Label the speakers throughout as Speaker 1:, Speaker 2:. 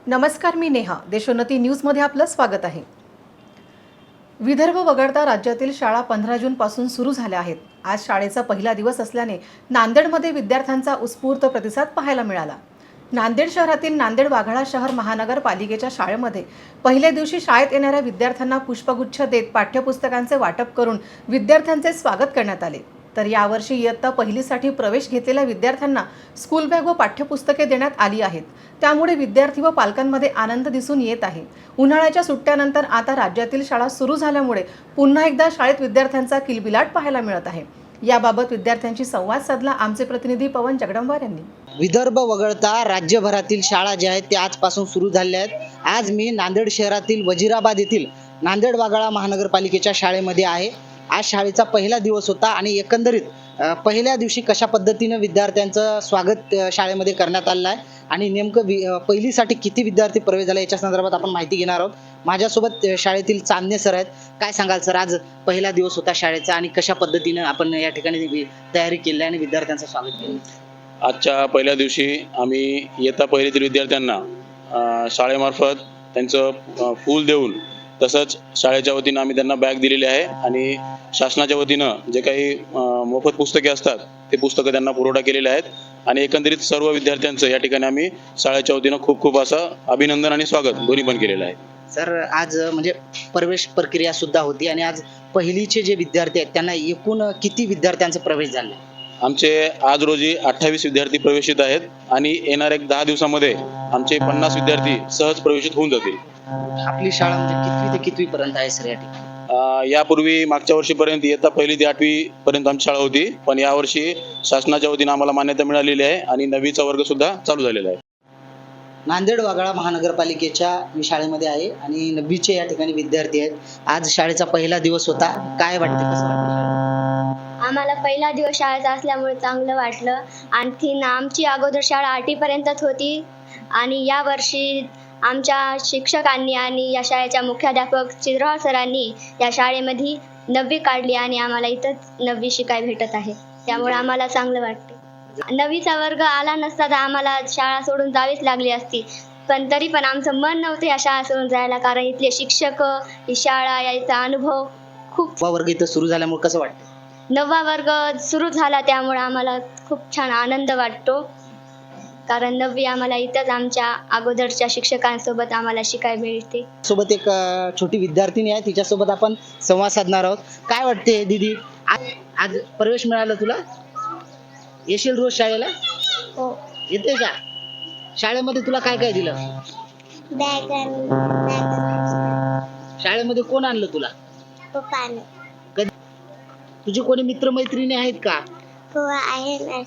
Speaker 1: नमस्कार, मी नेहा. देशोन्नती न्यूजमध्ये आपलं स्वागत आहे. विदर्भ वगळता राज्यातील शाळा 15 जूनपासून सुरू झाल्या आहेत. आज शाळेचा पहिला दिवस असल्याने नांदेडमध्ये विद्यार्थ्यांचा उत्स्फूर्त प्रतिसाद पाहायला मिळाला. नांदेड शहरातील नांदेड वाघाळा शहर महानगरपालिकेच्या शाळेमध्ये पहिल्या दिवशी शाळेत येणाऱ्या विद्यार्थ्यांना पुष्पगुच्छ देत पाठ्यपुस्तकांचे वाटप करून विद्यार्थ्यांचे स्वागत करण्यात आले. तर यावर्षी इयत्ता पहिलीसाठी प्रवेश घेतलेल्या विद्यार्थ्यांना स्कूल बॅग व पाठ्यपुस्तके देण्यात आली आहेत. त्यामुळे विद्यार्थी व पालकांमध्ये आनंद दिसून येत आहे. उन्हाळ्याच्या सुट्ट्यानंतर आता राज्यातील शाळा सुरू झाल्यामुळे पुन्हा एकदा शाळेत विद्यार्थ्यांचा किलबिलाट पाहायला मिळत आहे. याबाबत विद्यार्थ्यांशी संवाद साधला आमचे प्रतिनिधी पवन जगदंबार यांनी.
Speaker 2: विदर्भ वगळता राज्यभरातील शाळा ज्या आहेत त्या आजपासून सुरू झाल्या आहेत. आज मी नांदेड शहरातील वजीराबाद येथील नांदेड वाघाळा महानगरपालिकेच्या शाळेमध्ये आहे. आज शाळेचा पहिला दिवस होता आणि एकंदरीत पहिल्या दिवशी कशा पद्धतीने विद्यार्थ्यांचं स्वागत शाळेमध्ये करण्यात आलं आहे आणि नेमकं पहिलीसाठी किती विद्यार्थी प्रवेश झाला याच्या संदर्भात आपण माहिती घेणार आहोत. माझ्यासोबत शाळेतील चांदणे सर आहेत. काय सांगाल सर, आज पहिला दिवस होता शाळेचा आणि कशा पद्धतीने आपण या ठिकाणी तयारी केली आणि विद्यार्थ्यांचं स्वागत केलं?
Speaker 3: आजच्या पहिल्या दिवशी आम्ही इयत्ता पहिलीतील विद्यार्थ्यांना शाळेमार्फत त्यांचं फूल देऊन तसंच शाळेच्या वतीनं आम्ही त्यांना बॅग दिलेली आहे आणि शासनाच्या वतीनं जे काही मोफत पुस्तके असतात ते पुस्तकं त्यांना पुरवठा केलेले आहेत आणि एकंदरीत सर्व विद्यार्थ्यांचं या ठिकाणी आम्ही शाळेच्या वतीनं खूप खूप असं अभिनंदन आणि स्वागत दोन्ही पण केलेलं आहे.
Speaker 2: सर, आज म्हणजे प्रवेश प्रक्रिया सुद्धा होती आणि आज पहिलीचे जे विद्यार्थी आहेत त्यांना एकूण किती विद्यार्थ्यांचा प्रवेश झाला?
Speaker 3: आमचे आज रोजी 28 विद्यार्थी प्रवेशित आहेत आणि येणाऱ्या 10 दिवसामध्ये आमचे 50 विद्यार्थी सहज प्रवेशित होऊन जातील.
Speaker 2: आपली शाळा म्हणजे कितवी ते कितवी पर्यंत आहे सर या ठिकाणी?
Speaker 3: यापूर्वी मागच्या वर्षीपर्यंत इयत्ता पहिली ते 8वी पर्यंत आमची शाळा होती, पण यावर्षी शासनाच्या वतीनं आम्हाला मान्यता मिळालेली आहे आणि 9वीचा वर्ग सुद्धा चालू झालेला आहे.
Speaker 2: नांदेड वाघाळा महानगरपालिकेच्या मी शाळेमध्ये आहे आणि 9वीचे या ठिकाणी विद्यार्थी आहेत. आज शाळेचा पहिला दिवस होता. काय वाटते, कसं वाटतं?
Speaker 4: आम्हाला पहिला दिवस शाळेचा असल्यामुळे चांगलं वाटलं. आणखीन आमची अगोदर शाळा 8वी पर्यंतच होती आणि या वर्षी आमच्या शिक्षकांनी आणि या शाळेच्या मुख्याध्यापक चित्रहार सरांनी या शाळेमध्ये 9वी काढली आणि आम्हाला इथंच 9वी शिकाय भेटत आहे. त्यामुळे आम्हाला चांगलं वाटते. 9वीचा वर्ग आला नसता तर आम्हाला शाळा सोडून जावीच लागली असती, पण तरी पण आमचं मन नव्हतं या शाळा सोडून जायला, कारण इथले शिक्षक, ही शाळा, याचा अनुभव खूप.
Speaker 2: वर्ग इथं सुरू झाल्यामुळे कसं वाटतं?
Speaker 4: 9वा वर्ग सुरू झाला त्यामुळे आम्हाला खूप छान आनंद वाटतो, कारण 9वी आम्हाला इथंच आमच्या अगोदरच्या शिक्षकांसोबत आम्हाला शिकायला मिळते.
Speaker 2: सोबत एक छोटी विद्यार्थिनी आहे, तिच्यासोबत आपण संवाद साधणार आहोत. काय वाटते दीदी, आज प्रवेश मिळाला तुला? येशील रोज शाळेला?
Speaker 4: हो.
Speaker 2: येते का? शाळेमध्ये तुला काय काय दिलं?
Speaker 4: बॅग.
Speaker 2: शाळेमध्ये कोण आणलं तुला?
Speaker 4: पप्पाने.
Speaker 2: तुझे कोणी मित्रमैत्रिणी आहेत का?
Speaker 4: हो आहे ना,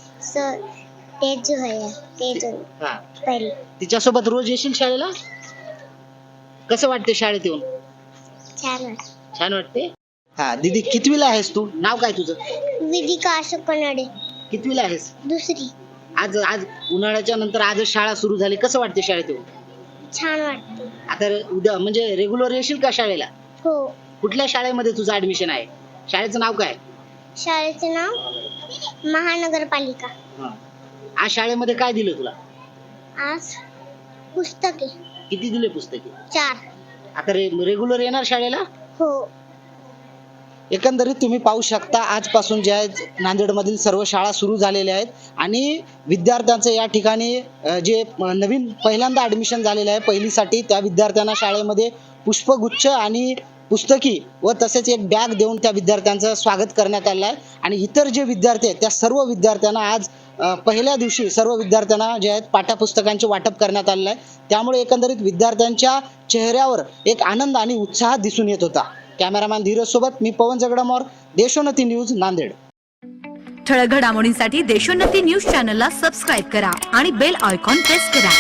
Speaker 4: तेजू आहे. तेजू
Speaker 2: हा,
Speaker 4: पहिली.
Speaker 2: तिच्यासोबत रोज येशील शाळेला? कसं वाटते शाळेत येऊन?
Speaker 4: छान
Speaker 2: वाटते. हा दीदी, कितवीला आहेस तू? नाव काय तुझं?
Speaker 4: विदिका अशोक कन्नडे.
Speaker 2: कितवीला आहेस?
Speaker 4: 2री.
Speaker 2: आज उन्हाळ्याच्या नंतर आज शाळा सुरू झाली, कसं वाटते शाळेत येऊन?
Speaker 4: छान वाटते.
Speaker 2: आता उद्या म्हणजे रेग्युलर येशील का शाळेला?
Speaker 4: हो.
Speaker 2: कुठल्या शाळेमध्ये तुझं ऍडमिशन आहे? शाळेचं नाव काय?
Speaker 4: शाळेचे नाव महानगरपालिका.
Speaker 2: आज शाळेमध्ये काय दिलं तुला?
Speaker 4: आज पुस्तके.
Speaker 2: किती दिले पुस्तके?
Speaker 4: 4.
Speaker 2: आता रेग्युलर येणार शाळेला?
Speaker 4: हो.
Speaker 2: एकंदरीत तुम्ही पाहू शकता, आजपासून जे आहेत नांदेडमधील सर्व शाळा सुरू झालेल्या आहेत आणि विद्यार्थ्यांचं या ठिकाणी जे नवीन पहिल्यांदा ॲडमिशन झालेलं आहे पहिलीसाठी, त्या विद्यार्थ्यांना शाळेमध्ये पुष्पगुच्छ आणि पुस्तकी व तसेच एक बॅग देऊन त्या विद्यार्थ्यांचं स्वागत करण्यात आलं आहे. आणि इतर जे विद्यार्थी आहेत त्या सर्व विद्यार्थ्यांना आज पहिल्या दिवशी सर्व विद्यार्थ्यांना जे आहेत पाठ्यपुस्तकांचे वाटप करण्यात आलेलं आहे. त्यामुळे एकंदरीत विद्यार्थ्यांच्या चेहऱ्यावर एक आनंद आणि उत्साह दिसून येत होता. कॅमेरामॅन धीरज सोबत मी पवन जगदंबार, देशोन्नती न्यूज, नांदेड.
Speaker 5: ठळक घडामोडींसाठी देशोन्नती न्यूज चॅनलला सबस्क्राईब करा आणि बेल आयकॉन प्रेस करा.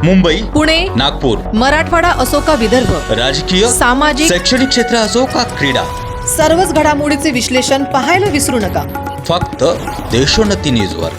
Speaker 6: मुंबई,
Speaker 1: पुणे,
Speaker 6: नागपूर,
Speaker 1: मराठवाडा असो का विदर्भ,
Speaker 6: राजकीय,
Speaker 1: सामाजिक,
Speaker 6: शैक्षणिक क्षेत्र असो का क्रीडा,
Speaker 1: सर्वच घडामोडीचे विश्लेषण पाहायला विसरू नका.
Speaker 6: फक्त देशोन्नती न्यूजवर.